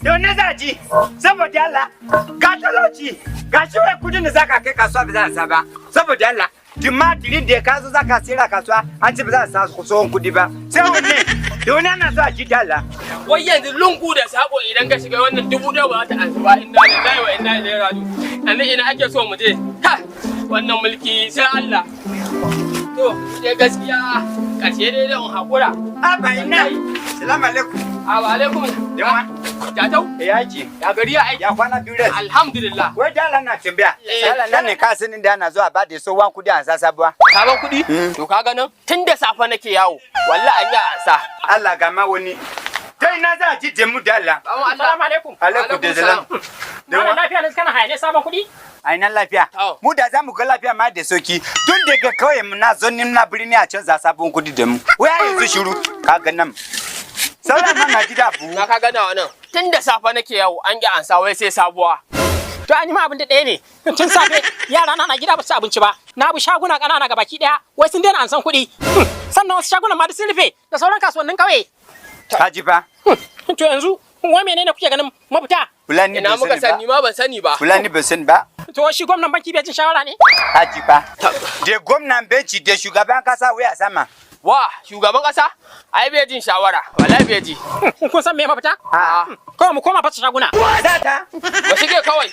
Yau na zaji, saboda Allah, ga talauci, ga shi wai kudin da zaka kai kasuwa ba za a sa ba, saboda Allah. Tumatirin da ka zo zaka sayar kasuwa, an ce ba za a sa tsohon kudi ba. Sai wanne, da wani ana so a ji dala. Wai yanzu lungu da sako idan ka shiga wannan 1000 ba ta ansu ba inda lillahi wa inna ilaihi raji'un. Yanzu ina ake so mu je. Ha! Wannan mulki sai Allah. To, sai gaskiya karshe dai da hakura. A ba ina. Assalamu alaikum. Wa alaikum. Yawa. Jatau? Ya ce. Ya gari ya aiki. Ya kwana biyu da. Alhamdulillah. Wai dala na tambaya. Dala nan ne ka sanin da ana zuwa ba da so wan kudi an sa sabuwa. Sabon kudi? To ka ganin tun da safe nake yawo. Wallahi an yi ansa. Allah ga ma wani. Kai na za a ji jemu dala. Assalamu alaikum. Alaikum da salam. Mana lafiya ne kana haye sabon kudi? Ainan lafiya. Mu da za mu ga lafiya ma da soki. Tun daga kauye mu na zo na birni a canza sabon kudi da mu. Wai yanzu shiru ka ga nan. Sauran nan na gida bu. Na ka gana wannan. Tun da safe nake yawo an yi ansa wai sai sabuwa. To an yi ma abin da ɗaya ne. Tun safe yara na gida ba su abinci ba. Na bi shaguna ƙanana ga baki ɗaya. Wai sun daina ansan kuɗi. Sannan wasu shagunan ma da sun rufe da sauran kasuwannin ƙauye. Ka ji ba? To yanzu wai menene kuke ganin mafita? Fulani ina muka sani ma ban sani ba. Fulani ban sani ba. To shi gwamnan banki bai jin shawara ne? Ka ji ba? Da gwamnan benci da shugaban kasa waya sama. Wa shugaban kasa? Ai bai jin shawara. Wallahi bai ji. Kun san me mafita? A'a. Kawai mu koma fasa shaguna. Zata. Ba shige kawai.